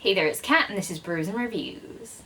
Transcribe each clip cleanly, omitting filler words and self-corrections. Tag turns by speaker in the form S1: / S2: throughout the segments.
S1: Hey there, it's Kat, and this is Brews and Reviews.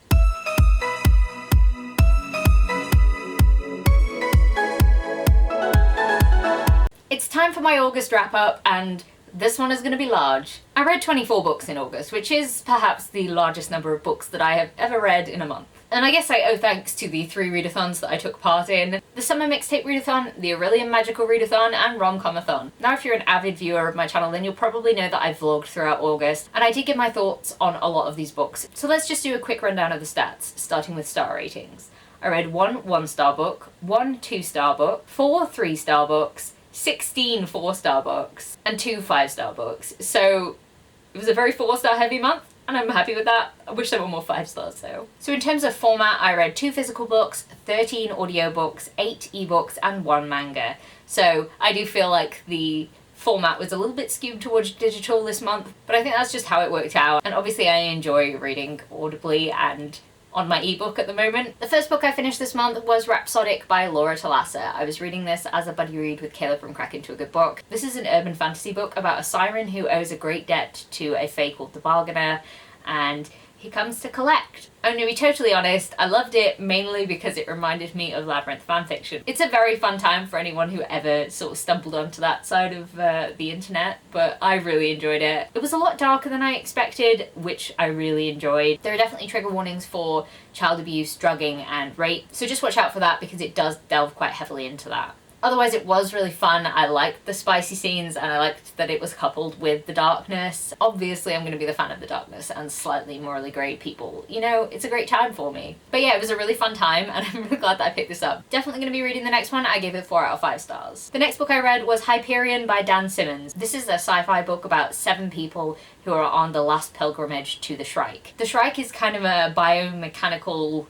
S1: It's time for my August wrap-up, and this one is going to be large. I read 24 books in August, which is perhaps the largest number of books that I have ever read in a month. And I guess I owe thanks to the 3 readathons that I took part in: the Summer Mixtape Readathon, the Aurelian Magical Readathon, and Rom-Comathon. Now, if you're an avid viewer of my channel, then you'll probably know that I vlogged throughout August, and I did give my thoughts on a lot of these books. So let's just do a quick rundown of the stats, starting with star ratings. I read 1 1-star book, 1 2-star book, 4 3-star books, 16 4-star books, and 2 5-star books. So it was a very 4-star heavy month, and I'm happy with that. I wish there were more 5 stars though. So in terms of format, I read 2 physical books, 13 audiobooks, 8 ebooks, and 1 manga. So I do feel like the format was a little bit skewed towards digital this month, but I think that's just how it worked out. And obviously I enjoy reading audibly and on my ebook at the moment. The first book I finished this month was Rapsonic by Laura Talasa. I was reading this as a buddy read with Caleb from Crack Into a Good Book. This is an urban fantasy book about a siren who owes a great debt to a fae called the Bargainer, and he comes to collect. I'm gonna be totally honest, I loved it mainly because it reminded me of Labyrinth fanfiction. It's a very fun time for anyone who ever sort of stumbled onto that side of the internet, but I really enjoyed it. It was a lot darker than I expected, which I really enjoyed. There are definitely trigger warnings for child abuse, drugging, and rape, so just watch out for that because it does delve quite heavily into that. Otherwise, it was really fun. I liked the spicy scenes, and I liked that it was coupled with the darkness. Obviously, I'm going to be the fan of the darkness and slightly morally grey people. You know, it's a great time for me. But yeah, it was a really fun time, and I'm really glad that I picked this up. Definitely going to be reading the next one. I gave it 4 out of 5 stars. The next book I read was Hyperion by Dan Simmons. This is a sci-fi book about 7 people who are on the last pilgrimage to the Shrike. The Shrike is kind of a biomechanical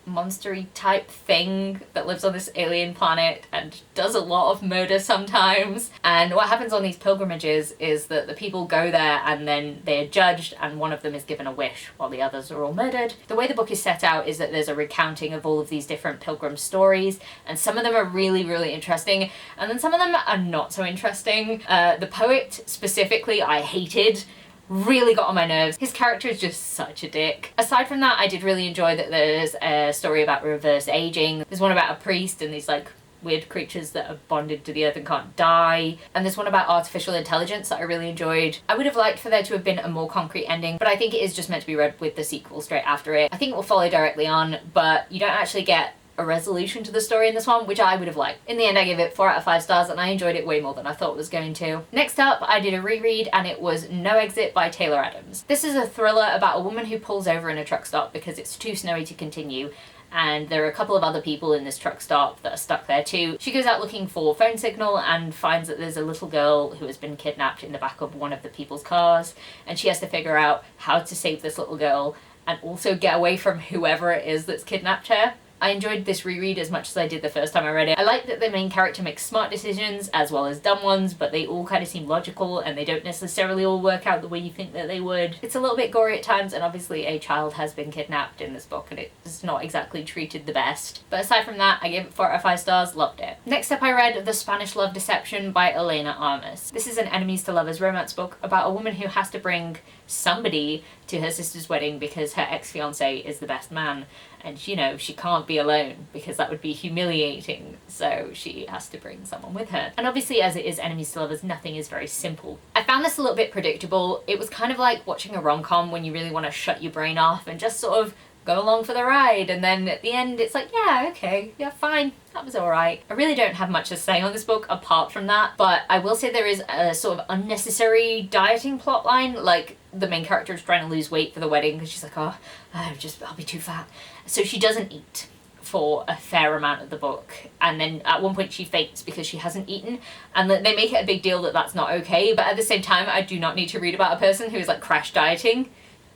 S1: monstery type thing that lives on this alien planet and does a lot of murder sometimes. And what happens on these pilgrimages is that the people go there and then they're judged, and one of them is given a wish while the others are all murdered. The way the book is set out is that there's a recounting of all of these different pilgrim stories, and some of them are really, really interesting, and then some of them are not so interesting. The poet specifically I hated. Really got on my nerves. His character is just such a dick. Aside from that, I did really enjoy that there's a story about reverse aging. There's one about a priest and these like weird creatures that are bonded to the earth and can't die. And there's one about artificial intelligence that I really enjoyed. I would have liked for there to have been a more concrete ending, but I think it is just meant to be read with the sequel straight after it. I think it will follow directly on, but you don't actually get a resolution to the story in this one, which I would have liked. In the end, I gave it 4 out of 5 stars, and I enjoyed it way more than I thought it was going to. Next up, I did a reread, and it was No Exit by Taylor Adams. This is a thriller about a woman who pulls over in a truck stop because it's too snowy to continue, and there are a couple of other people in this truck stop that are stuck there too. She goes out looking for phone signal and finds that there's a little girl who has been kidnapped in the back of one of the people's cars, and she has to figure out how to save this little girl and also get away from whoever it is that's kidnapped her. I enjoyed this reread as much as I did the first time I read it. I like that the main character makes smart decisions as well as dumb ones, but they all kind of seem logical and they don't necessarily all work out the way you think that they would. It's a little bit gory at times, and obviously a child has been kidnapped in this book and it's not exactly treated the best. But aside from that, I gave it 4 out of 5 stars, loved it. Next up I read The Spanish Love Deception by Elena Armas. This is an enemies to lovers romance book about a woman who has to bring somebody to her sister's wedding because her ex-fiance is the best man. And, you know, she can't be alone because that would be humiliating, so she has to bring someone with her. And obviously, as it is enemies to lovers, nothing is very simple. I found this a little bit predictable. It was kind of like watching a rom-com when you really want to shut your brain off and just sort of go along for the ride, and then at the end it's like, yeah, okay, yeah, fine, that was alright. I really don't have much to say on this book apart from that, but I will say there is a sort of unnecessary dieting plotline. Like, the main character is trying to lose weight for the wedding because she's like, oh, I'll be too fat. So she doesn't eat for a fair amount of the book, and then at one point she faints because she hasn't eaten, and they make it a big deal that that's not okay, but at the same time I do not need to read about a person who is like crash dieting,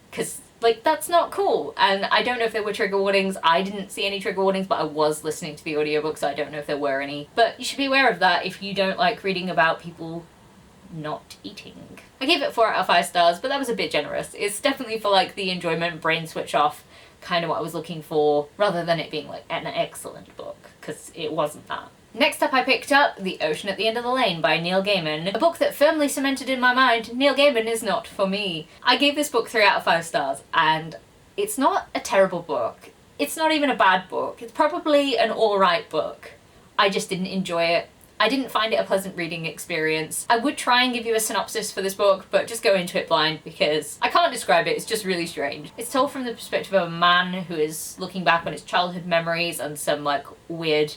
S1: because like, that's not cool. And I don't know if there were trigger warnings. I didn't see any trigger warnings, but I was listening to the audiobook, so I don't know if there were any. But you should be aware of that if you don't like reading about people not eating. I gave it 4 out of 5 stars, but that was a bit generous. It's definitely for like the enjoyment, brain switch off, kind of what I was looking for, rather than it being like an excellent book, because it wasn't that. Next up I picked up The Ocean at the End of the Lane by Neil Gaiman, a book that firmly cemented in my mind Neil Gaiman is not for me. I gave this book 3 out of 5 stars, and it's not a terrible book. It's not even a bad book. It's probably an alright book. I just didn't enjoy it. I didn't find it a pleasant reading experience. I would try and give you a synopsis for this book, but just go into it blind because I can't describe it, it's just really strange. It's told from the perspective of a man who is looking back on his childhood memories and some like weird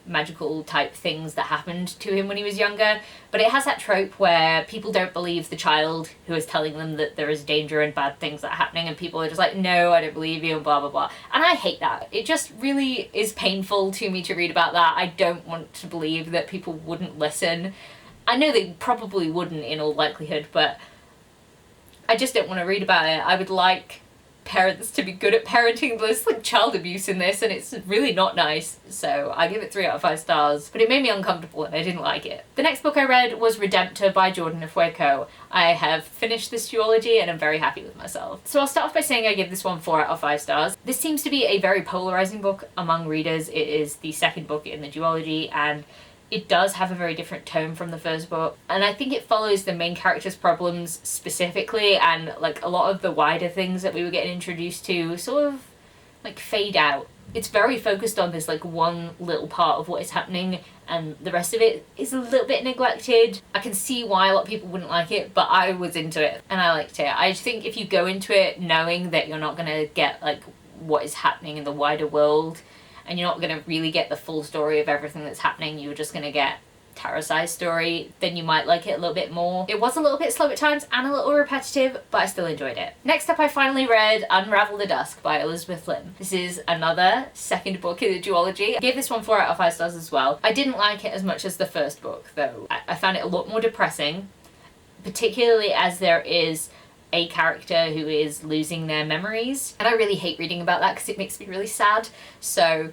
S1: magical type things that happened to him when he was younger, but it has that trope where people don't believe the child who is telling them that there is danger and bad things that are happening, and people are just like, no, I don't believe you, and blah blah blah. And I hate that. It just really is painful to me to read about that. I don't want to believe that people wouldn't listen. I know they probably wouldn't in all likelihood, but I just don't want to read about it. I would like parents to be good at parenting. There's like child abuse in this and it's really not nice, so I give it 3 out of 5 stars, but it made me uncomfortable and I didn't like it. The next book I read was Redemptor by Jordan Effueco. I have finished this duology and I'm very happy with myself. So I'll start off by saying I give this one 4 out of 5 stars. This seems to be a very polarizing book among readers. It is the second book in the duology and it does have a very different tone from the first book, and I think it follows the main character's problems specifically, and like a lot of the wider things that we were getting introduced to sort of like fade out. It's very focused on this like one little part of what is happening, and the rest of it is a little bit neglected. I can see why a lot of people wouldn't like it, but I was into it and I liked it. I think if you go into it knowing that you're not gonna get like what is happening in the wider world, and you're not going to really get the full story of everything that's happening, you're just going to get Talasa's story, then you might like it a little bit more. It was a little bit slow at times and a little repetitive, but I still enjoyed it. Next up I finally read Unravel the Dusk by Elizabeth Lynn. This is another second book in the duology. I gave this one 4 out of 5 stars as well. I didn't like it as much as the first book though. I found it a lot more depressing, particularly as there is a character who is losing their memories, and I really hate reading about that because it makes me really sad, so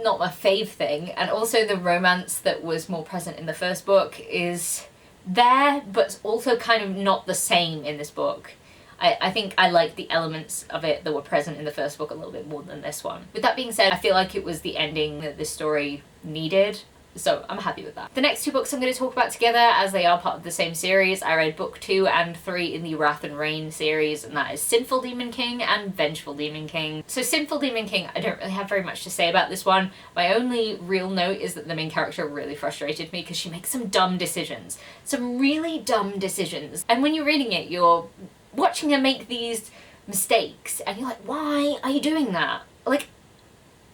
S1: not my fave thing. And also the romance that was more present in the first book is there, but also kind of not the same in this book. I think I like the elements of it that were present in the first book a little bit more than this one. With that being said, I feel like it was the ending that this story needed, so I'm happy with that. The next 2 books I'm going to talk about together, as they are part of the same series. I read book 2 and 3 in the Wrath and Rain series, and that is Sinful Demon King and Vengeful Demon King. So Sinful Demon King, I don't really have very much to say about this one. My only real note is that the main character really frustrated me because she makes some dumb decisions. Some really dumb decisions. And when you're reading it, you're watching her make these mistakes, and you're like, why are you doing that? Like,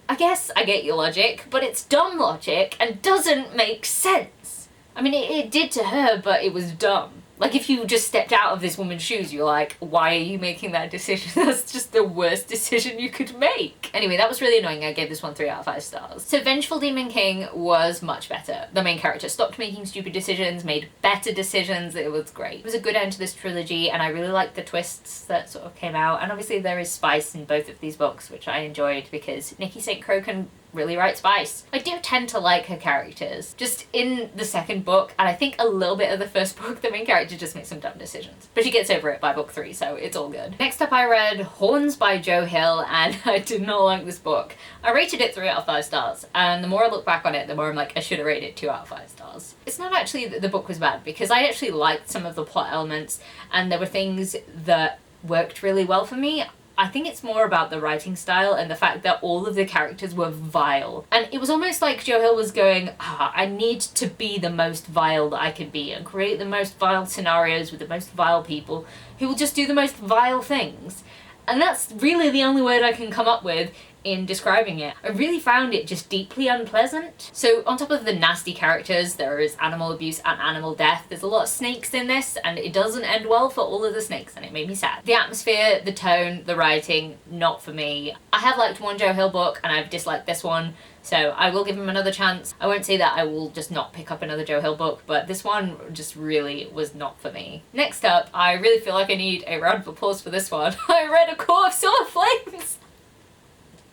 S1: I guess I get your logic, but it's dumb logic and doesn't make sense. I mean, it did to her, but it was dumb. Like, if you just stepped out of this woman's shoes, you're like, why are you making that decision? That's just the worst decision you could make. Anyway, that was really annoying. I gave this one 3 out of 5 stars. So Vengeful Demon King was much better. The main character stopped making stupid decisions, made better decisions. It was great. It was a good end to this trilogy, and I really liked the twists that sort of came out. And obviously there is spice in both of these books, which I enjoyed because Nikki St. Crow can really write spice. I do tend to like her characters. Just in the second book, and I think a little bit of the first book, the main character just makes some dumb decisions. But she gets over it by book 3, so it's all good. Next up I read Horns by Joe Hill, and I did not like this book. I rated it 3 out of 5 stars, and the more I look back on it, the more I'm like, I should have rated it 2 out of 5 stars. It's not actually that the book was bad, because I actually liked some of the plot elements, and there were things that worked really well for me. I think it's more about the writing style and the fact that all of the characters were vile. And it was almost like Joe Hill was going, I need to be the most vile that I can be and create the most vile scenarios with the most vile people who will just do the most vile things. And that's really the only word I can come up with in describing it. I really found it just deeply unpleasant. So on top of the nasty characters, there is animal abuse and animal death. There's a lot of snakes in this, and it doesn't end well for all of the snakes, and it made me sad. The atmosphere, the tone, the writing, not for me. I have liked one Joe Hill book, and I've disliked this one, so I will give him another chance. I won't say that I will just not pick up another Joe Hill book, but this one just really was not for me. Next up, I really feel like I need a round of applause for this one. I read A Core of Silver Flames!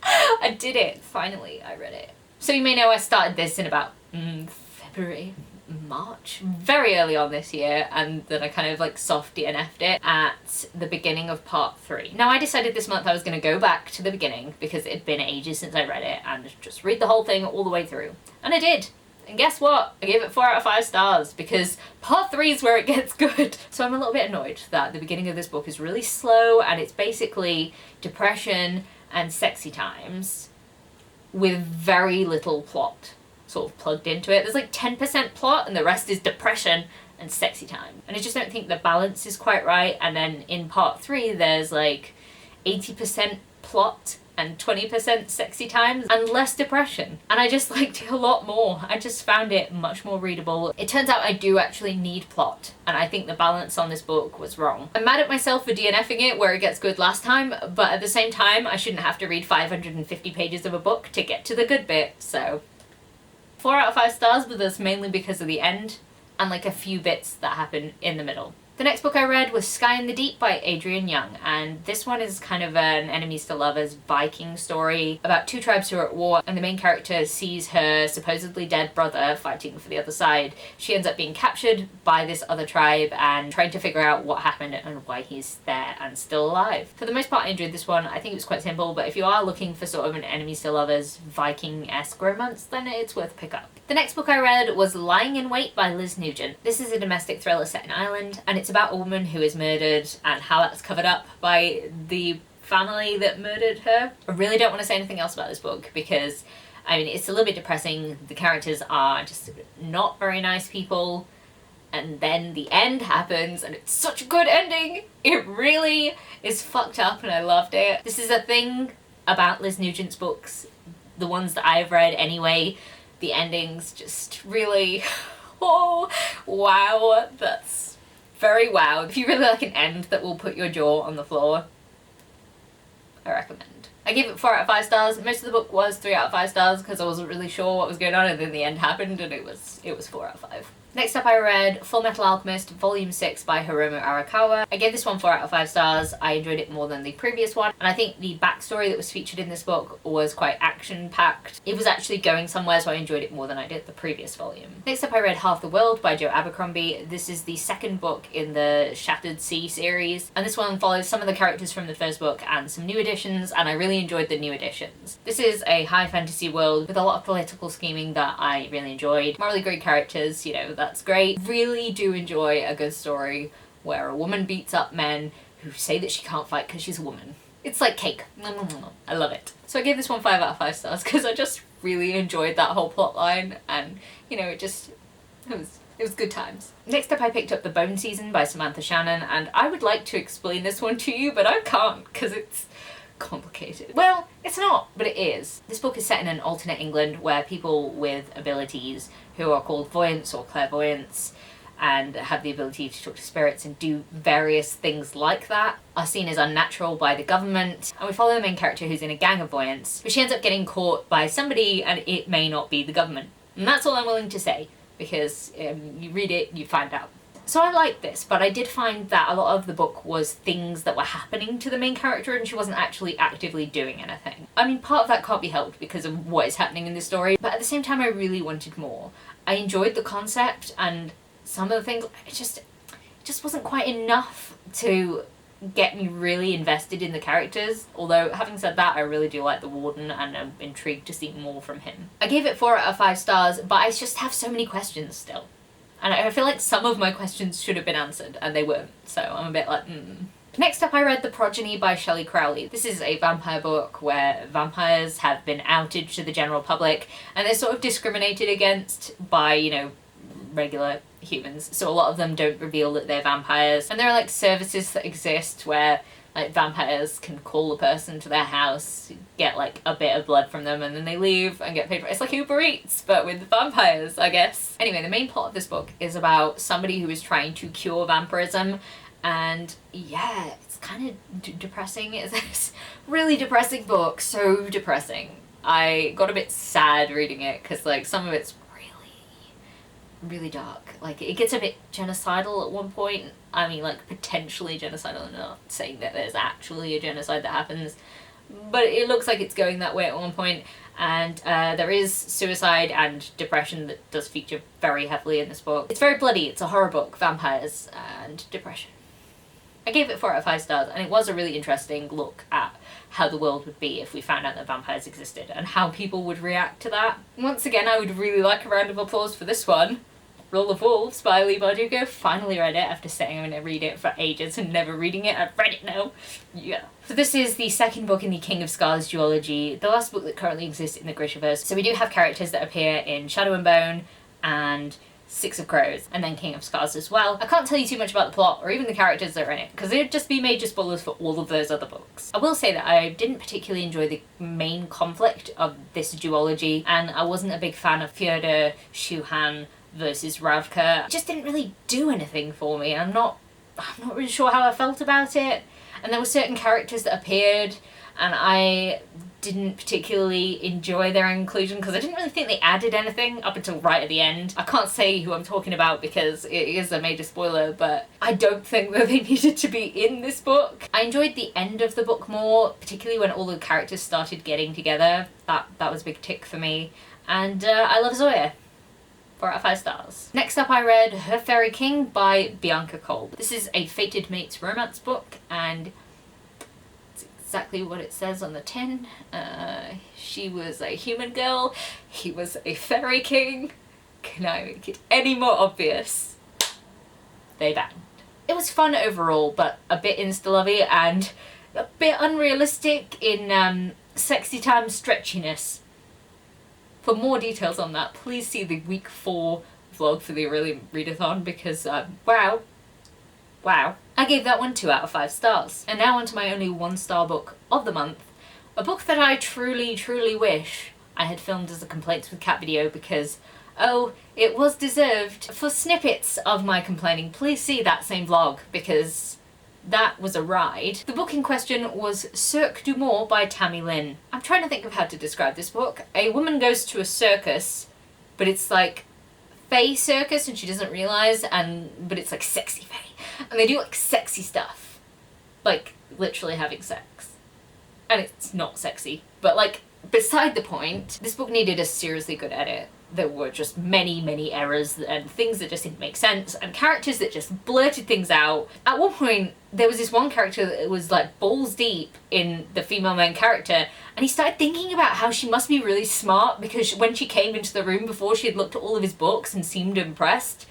S1: I did it, finally, I read it. So you may know I started this in about February, March, very early on this year, and then I kind of like soft DNF'd it at the beginning of part 3. Now I decided this month I was going to go back to the beginning because it had been ages since I read it and just read the whole thing all the way through. And I did. And guess what? I gave it 4 out of 5 stars because part 3 is where it gets good. So I'm a little bit annoyed that the beginning of this book is really slow and it's basically depression and sexy times with very little plot sort of plugged into it. There's like 10% plot and the rest is depression and sexy time. And I just don't think the balance is quite right. And then in part 3 there's like 80% plot and 20% sexy times and less depression. And I just liked it a lot more. I just found it much more readable. It turns out I do actually need plot, and I think the balance on this book was wrong. I'm mad at myself for DNFing it where it gets good last time, but at the same time I shouldn't have to read 550 pages of a book to get to the good bit, so 4 out of 5 stars, but that's mainly because of the end and like a few bits that happen in the middle. The next book I read was Sky in the Deep by Adrian Young, and this one is kind of an enemies to lovers Viking story about 2 tribes who are at war, and the main character sees her supposedly dead brother fighting for the other side. She ends up being captured by this other tribe and trying to figure out what happened and why he's there and still alive. For the most part I enjoyed this one. I think it was quite simple, but if you are looking for sort of an enemies to lovers Viking-esque romance, then it's worth a pick up. The next book I read was Lying in Wait by Liz Nugent. This is a domestic thriller set in Ireland, and it's about a woman who is murdered and how that's covered up by the family that murdered her. I really don't want to say anything else about this book because, I mean, it's a little bit depressing. The characters are just not very nice people, and then the end happens and it's such a good ending. It really is fucked up and I loved it. This is a thing about Liz Nugent's books, the ones that I've read anyway. The endings just really, oh, wow, that's very wow. If you really like an end that will put your jaw on the floor, I recommend. I gave it 4 out of 5 stars. Most of the book was 3 out of 5 stars because I wasn't really sure what was going on, and then the end happened and it was 4 out of 5. Next up I read Full Metal Alchemist Volume 6 by Hiromu Arakawa. I gave this one 4 out of 5 stars. I enjoyed it more than the previous one, and I think the backstory that was featured in this book was quite action-packed. It was actually going somewhere, so I enjoyed it more than I did the previous volume. Next up I read Half the World by Joe Abercrombie. This is the second book in the Shattered Sea series, and this one follows some of the characters from the first book and some new additions, and I really enjoyed the new additions. This is a high fantasy world with a lot of political scheming that I really enjoyed. Morally great characters, you know, that's great. Really do enjoy a good story where a woman beats up men who say that she can't fight because she's a woman. It's like cake. I love it. So I gave this one 5 out of 5 stars because I just really enjoyed that whole plot line, and you know, it was good times. Next up I picked up The Bone Season by Samantha Shannon, and I would like to explain this one to you, but I can't because it's complicated. Well, it's not, but it is. This book is set in an alternate England where people with abilities who are called voyants or clairvoyants and have the ability to talk to spirits and do various things like that are seen as unnatural by the government. And we follow the main character who's in a gang of voyants, but she ends up getting caught by somebody and it may not be the government. And that's all I'm willing to say because you read it, you find out. So I liked this, but I did find that a lot of the book was things that were happening to the main character and she wasn't actually actively doing anything. I mean, part of that can't be helped because of what is happening in this story, but at the same time I really wanted more. I enjoyed the concept and some of the things, it just wasn't quite enough to get me really invested in the characters. Although, having said that, I really do like the warden and I'm intrigued to see more from him. I gave it 4 out of 5 stars, but I just have so many questions still. And I feel like some of my questions should have been answered, and they weren't, so I'm a bit like, Next up I read The Progeny by Shelly Crowley. This is a vampire book where vampires have been outed to the general public, and they're sort of discriminated against by, you know, regular humans. So a lot of them don't reveal that they're vampires. And there are like services that exist where like vampires can call a person to their house, get like a bit of blood from them, and then they leave and get paid for it. It's like Uber Eats, but with vampires, I guess. Anyway, the main plot of this book is about somebody who is trying to cure vampirism, and yeah, it's kind of depressing. It's this really depressing book, so depressing. I got a bit sad reading it because like some of it's really dark. Like it gets a bit genocidal at one point. I mean, like potentially genocidal. I'm not saying that there's actually a genocide that happens, but it looks like it's going that way at one point. And there is suicide and depression that does feature very heavily in this book. It's very bloody, it's a horror book, vampires and depression. I gave it 4 out of 5 stars, and it was a really interesting look at how the world would be if we found out that vampires existed and how people would react to that. Once again, I would really like a round of applause for this one. Roll of Wolves by Leigh Bardugo. Finally read it after saying I'm going to read it for ages and never reading it. I've read it now. Yeah. So this is the second book in the King of Scars duology, the last book that currently exists in the Grishaverse. So we do have characters that appear in Shadow and Bone and Six of Crows, and then King of Scars as well. I can't tell you too much about the plot or even the characters that are in it, because they'd just be major spoilers for all of those other books. I will say that I didn't particularly enjoy the main conflict of this duology, and I wasn't a big fan of Fjordur, Shuhan versus Ravka. It just didn't really do anything for me. I'm not really sure how I felt about it. And there were certain characters that appeared and I didn't particularly enjoy their inclusion because I didn't really think they added anything up until right at the end. I can't say who I'm talking about because it is a major spoiler, but I don't think that they needed to be in this book. I enjoyed the end of the book more, particularly when all the characters started getting together. That was a big tick for me. And I love Zoya. 4 out of 5 stars. Next up I read Her Fairy King by Bianca Kolb. This is a fated mates romance book and it's exactly what it says on the tin. She was a human girl, he was a fairy king. Can I make it any more obvious? They banged. It was fun overall, but a bit insta-lovey and a bit unrealistic in sexy time stretchiness. For more details on that, please see the week 4 vlog for the Aurelia readathon because, wow. I gave that one 2 out of 5 stars. And now onto my only 1-star book of the month. A book that I truly wish I had filmed as a Complaints with Cat video because, oh, it was deserved. For snippets of my complaining, please see that same vlog because that was a ride. The book in question was Cirque du Mort by Tammy Lynn. I'm trying to think of how to describe this book. A woman goes to a circus, but it's like fae circus and she doesn't realise, but it's like sexy fae. And they do like sexy stuff. Like literally having sex. And it's not sexy. But like, beside the point, this book needed a seriously good edit. There were just many errors and things that just didn't make sense and characters that just blurted things out. At one point, there was this one character that was like balls deep in the female main character and he started thinking about how she must be really smart because when she came into the room before she had looked at all of his books and seemed impressed.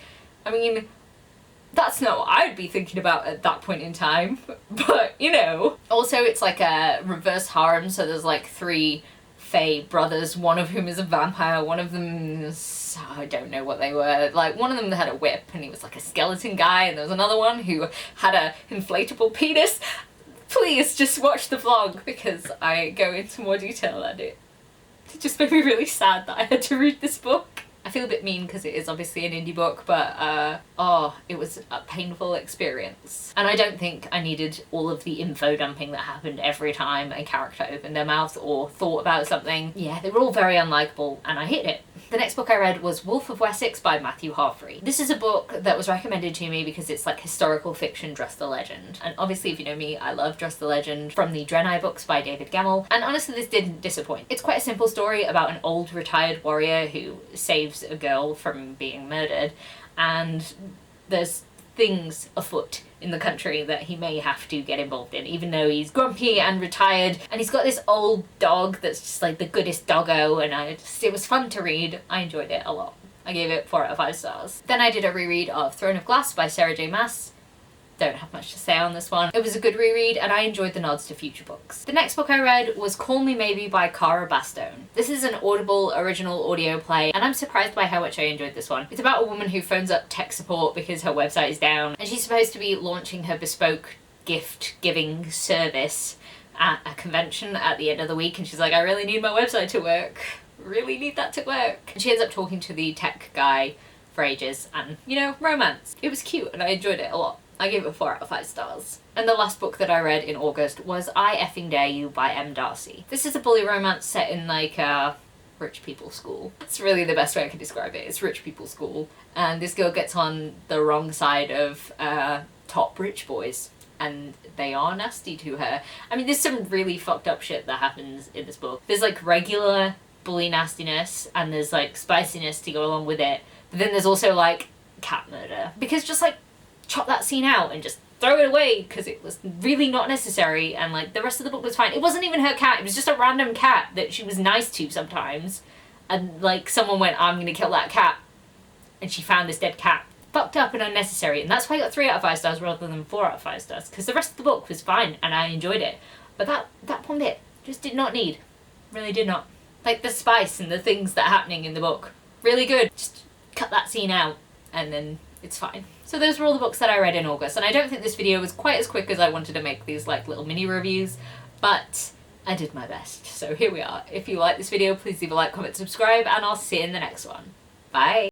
S1: I mean, that's not what I'd be thinking about at that point in time, but you know. Also, it's like a reverse harem, so there's like 3 fae brothers, one of whom is a vampire, one of them is, I don't know what they were, like one of them had a whip and he was like a skeleton guy and there was another one who had a inflatable penis. Please just watch the vlog because I go into more detail and it just made me really sad that I had to read this book. I feel a bit mean because it is obviously an indie book, but it was a painful experience. And I don't think I needed all of the info dumping that happened every time a character opened their mouth or thought about something. Yeah, they were all very unlikable and I hate it. The next book I read was Wolf of Wessex by Matthew Harvery. This is a book that was recommended to me because it's like historical fiction Dress the Legend. And obviously if you know me, I love Dress the Legend from the Drenai books by David Gemmell. And honestly this didn't disappoint. It's quite a simple story about an old retired warrior who saves a girl from being murdered and there's things afoot in the country that he may have to get involved in, even though he's grumpy and retired and he's got this old dog that's just like the goodest doggo and it was fun to read. I enjoyed it a lot. I gave it 4 out of 5 stars. Then I did a reread of Throne of Glass by Sarah J Maas. Don't have much to say on this one. It was a good reread and I enjoyed the nods to future books. The next book I read was Call Me Maybe by Cara Bastone. This is an Audible original audio play and I'm surprised by how much I enjoyed this one. It's about a woman who phones up tech support because her website is down and she's supposed to be launching her bespoke gift giving service at a convention at the end of the week and she's like, I really need my website to work. Really need that to work. And she ends up talking to the tech guy for ages and, you know, romance. It was cute and I enjoyed it a lot. I gave it 4 out of 5 stars. And the last book that I read in August was I Effing Dare You by M. Darcy. This is a bully romance set in like rich people school. It's really the best way I can describe it. It's rich people school. And this girl gets on the wrong side of top rich boys. and they are nasty to her. I mean, there's some really fucked up shit that happens in this book. There's like regular bully nastiness, and there's like spiciness to go along with it, but then there's also like cat murder. Because just like chop that scene out and just throw it away, because it was really not necessary, and like the rest of the book was fine. It wasn't even her cat, it was just a random cat that she was nice to sometimes, and like someone went, I'm gonna kill that cat, and she found this dead cat. Fucked up and unnecessary, and that's why I got 3 out of 5 stars rather than 4 out of 5 stars, because the rest of the book was fine and I enjoyed it, but that one bit just did not need. Really did not. Like the spice and the things that are happening in the book, really good. Just cut that scene out and then it's fine. So those were all the books that I read in August, and I don't think this video was quite as quick as I wanted to make these like little mini reviews, but I did my best. So here we are. If you like this video, please leave a like, comment, subscribe, and I'll see you in the next one. Bye!